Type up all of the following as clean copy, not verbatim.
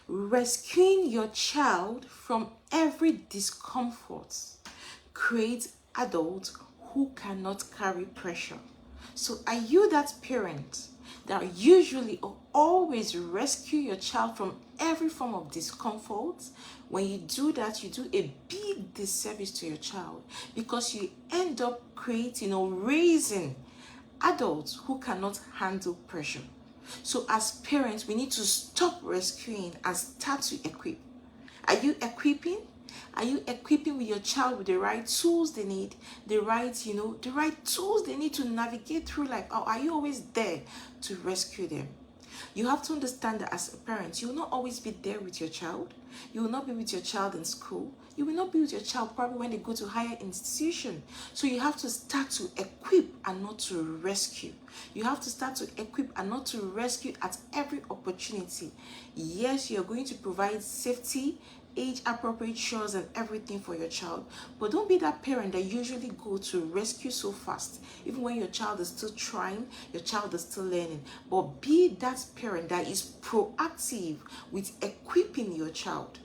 Rescuing your child from every discomfort creates adults who cannot carry pressure. So are you that parent that usually or always rescue your child from every form of discomfort? When you do that, you do a big disservice to your child, because you end up creating or raising adults who cannot handle pressure. So as parents, we need to stop rescuing and start to equip. Are you equipping? Are you equipping with your child with the right tools they need, the right tools they need to navigate through life? Or are you always there to rescue them? You have to understand that as a parent, you will not always be there with your child. You will not be with your child in school. You will not be with your child probably when they go to higher institution. So you have to start to equip and not to rescue. You have to start to equip and not to rescue at every opportunity. Yes, you're going to provide safety, age-appropriate chores and everything for your child, but don't be that parent that usually go to rescue so fast, even when your child is still trying, your child is still learning. But be that parent that is proactive with equipping your child.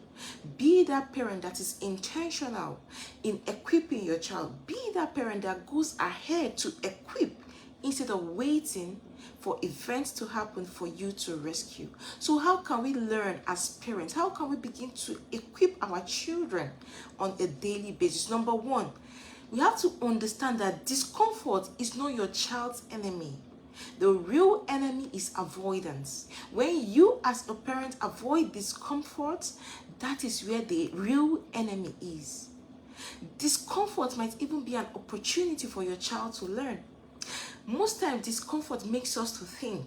Be that parent that is intentional in equipping your child. Be that parent that goes ahead to equip instead of waiting for events to happen for you to rescue. So how can we learn as parents? How can we begin to equip our children on a daily basis? Number one, we have to understand that discomfort is not your child's enemy. The real enemy is avoidance. When you as a parent avoid discomfort, that is where the real enemy is. Discomfort might even be an opportunity for your child to learn. Most times discomfort makes us to think.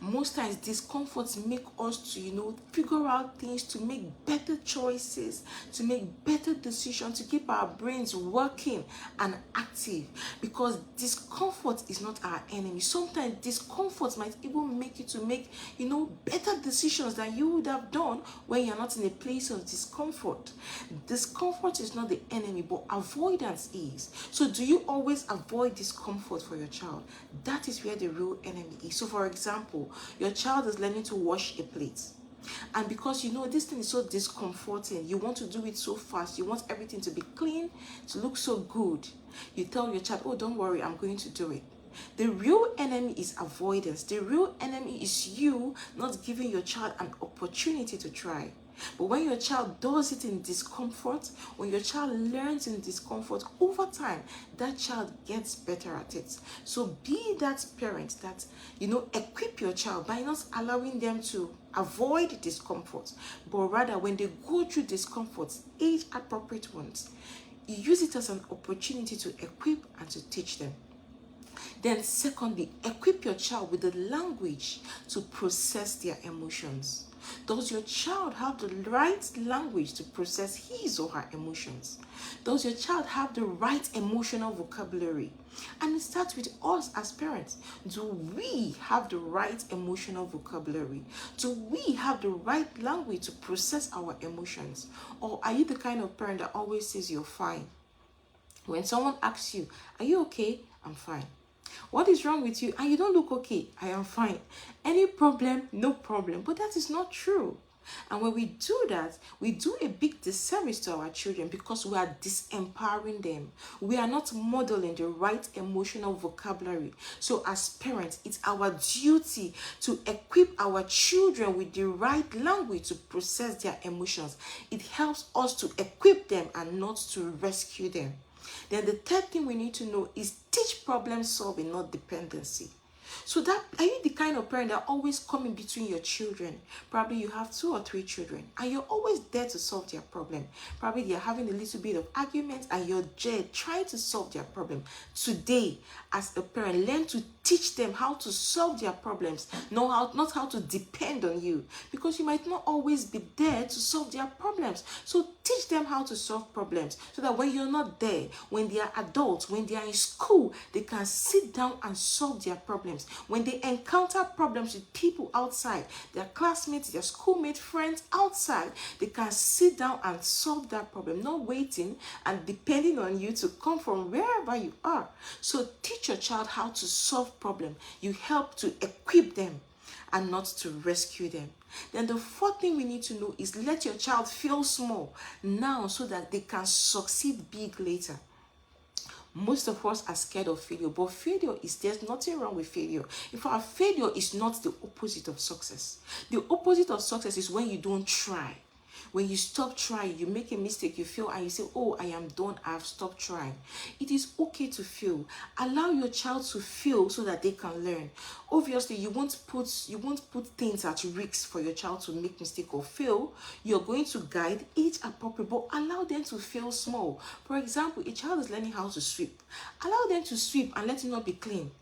Most times discomforts make us to figure out things, to make better choices, to make better decisions, to keep our brains working and active, because discomfort is not our enemy. Sometimes discomfort might even make you to make better decisions than you would have done when you're not in a place of discomfort. Discomfort is not the enemy, but avoidance is. So do you always avoid discomfort for your child? That is where the real enemy is. So for example, your child is learning to wash a plate, and because this thing is so discomforting, you want to do it so fast, you want everything to be clean, to look so good, you tell your child, oh, don't worry, I'm going to do it. The real enemy is avoidance. The real enemy is you not giving your child an opportunity to try. But when your child does it in discomfort, when your child learns in discomfort, over time, that child gets better at it. So be that parent that, equip your child by not allowing them to avoid discomfort, but rather when they go through discomfort, age-appropriate ones, you use it as an opportunity to equip and to teach them. Then secondly, equip your child with the language to process their emotions. Does your child have the right language to process his or her emotions? Does your child have the right emotional vocabulary? And it starts with us as parents. Do we have the right emotional vocabulary? Do we have the right language to process our emotions? Or are you the kind of parent that always says you're fine? When someone asks you, are you okay? I'm fine. What is wrong with you? And you don't look okay. I am fine. Any problem? No problem. But that is not true. And when we do that, we do a big disservice to our children, because we are disempowering them. We are not modeling the right emotional vocabulary. So as parents, it's our duty to equip our children with the right language to process their emotions. It helps us to equip them and not to rescue them. Then the third thing we need to know is teach problem solving, not dependency. So that, are you the kind of parent that always come in between your children? Probably you have 2 or 3 children and you're always there to solve their problem. Probably they're having a little bit of argument and you're there trying to solve their problem. Today, as a parent, learn to teach them how to solve their problems, not how to depend on you, because you might not always be there to solve their problems. So teach them how to solve problems, so that when you're not there, when they are adults, when they are in school, they can sit down and solve their problems. When they encounter problems with people outside, their classmates, their schoolmates, friends outside, they can sit down and solve that problem, not waiting and depending on you to come from wherever you are. So teach your child how to solve problems. You help to equip them. and not to rescue them. Then the fourth thing we need to know is let your child feel small now so that they can succeed big later. Most of us are scared of failure, but there's nothing wrong with failure. In fact, failure is not the opposite of success. The opposite of success is when you don't try. When you stop trying, you make a mistake, you fail, and you say, oh, I am done, I have stopped trying. It is okay to fail. Allow your child to fail so that they can learn. Obviously, you won't put things at risk for your child to make mistake or fail. You're going to guide age appropriate, but allow them to fail small. For example, a child is learning how to sweep. Allow them to sweep and let it not be clean.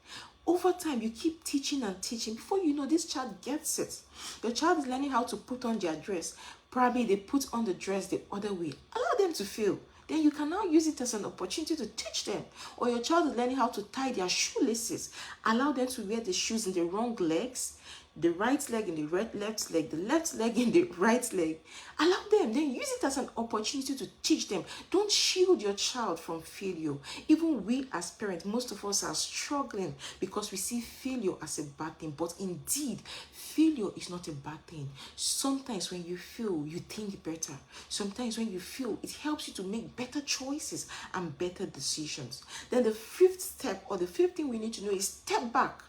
Over time, you keep teaching and teaching. Before you know, this child gets it. Your child is learning how to put on their dress. Probably they put on the dress the other way. Allow them to fail. Then you can now use it as an opportunity to teach them. Or your child is learning how to tie their shoelaces. Allow them to wear the shoes in the wrong legs. The right leg in the left leg, the left leg in the right leg. Allow them, then use it as an opportunity to teach them. Don't shield your child from failure. Even we as parents, most of us are struggling because we see failure as a bad thing. But indeed, failure is not a bad thing. Sometimes when you fail, you think better. Sometimes when you fail, it helps you to make better choices and better decisions. Then the fifth step, or the fifth thing we need to know, is step back.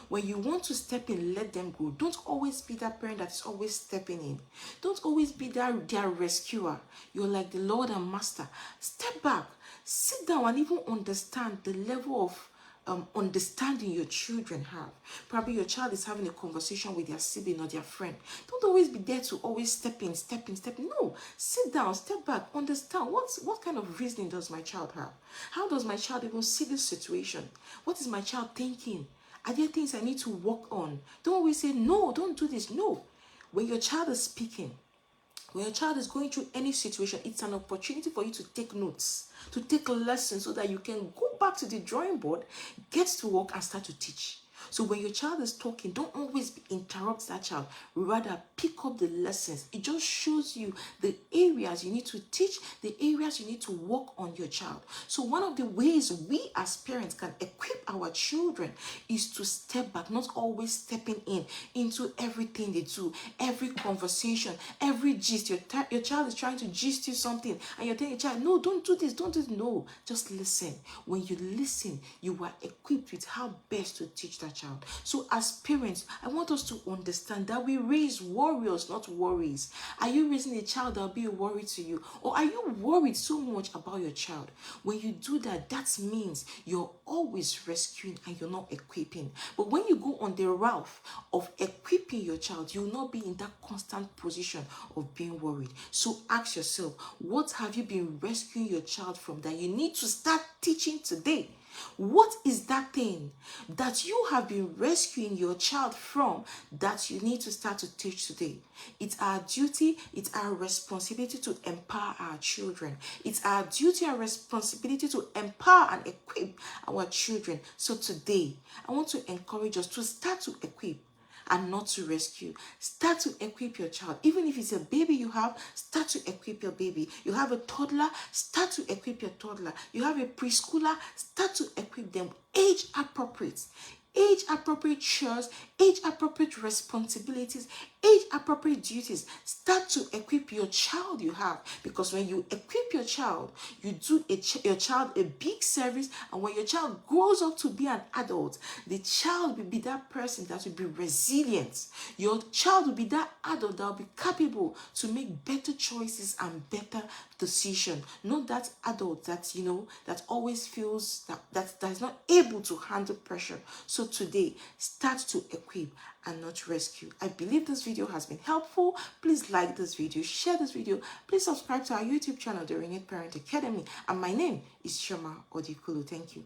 When you want to step in, let them go. Don't always be that parent that is always stepping in. Don't always be their rescuer. You're like the Lord and Master. Step back. Sit down and even understand the level of understanding your children have. Probably your child is having a conversation with their sibling or their friend. Don't always be there to always step in. No, sit down, step back, understand what kind of reasoning does my child have? How does my child even see this situation? What is my child thinking? Are there things I need to work on? Don't always say, no, don't do this. No. When your child is speaking, when your child is going through any situation, it's an opportunity for you to take notes, to take lessons so that you can go back to the drawing board, get to work and start to teach. So when your child is talking, don't always interrupt that child. Rather, pick up the lessons. It just shows you the areas you need to teach, the areas you need to work on your child. So one of the ways we as parents can equip our children is to step back, not always stepping into everything they do, every conversation, every gist. Your child is trying to gist you something, and you're telling your child, no, don't do this, don't do this. No, just listen. When you listen, you are equipped with how best to teach that child. So as parents, I want us to understand that we raise warriors, not worries. Are you raising a child that will be a worry to you? Or are you worried so much about your child? When you do that, that means you're always rescuing and you're not equipping. But when you go on the route of equipping your child, you'll not be in that constant position of being worried. So ask yourself, what have you been rescuing your child from that you need to start teaching today? What is that thing that you have been rescuing your child from that you need to start to teach today? It's our duty, it's our responsibility to empower our children. It's our duty and responsibility to empower and equip our children. So today, I want to encourage us to start to equip and not to rescue. Start to equip your child. Even if it's a baby you have, start to equip your baby. You have a toddler, start to equip your toddler. You have a preschooler, start to equip them. Age appropriate. Age appropriate chores, age appropriate responsibilities, age appropriate duties. Start to equip your child you have, because when you equip your child, you do your child a big service. And when your child grows up to be an adult, the child will be that person that will be resilient. Your child will be that adult that will be capable to make better choices and better decisions. Not that adult that that always feels that is not able to handle pressure. So today, start to equip and not rescue. I believe this video has been helpful. Please like this video, share this video. Please subscribe to our YouTube channel, The Renewed Parent Academy. And my name is Chioma Odikulu. Thank you.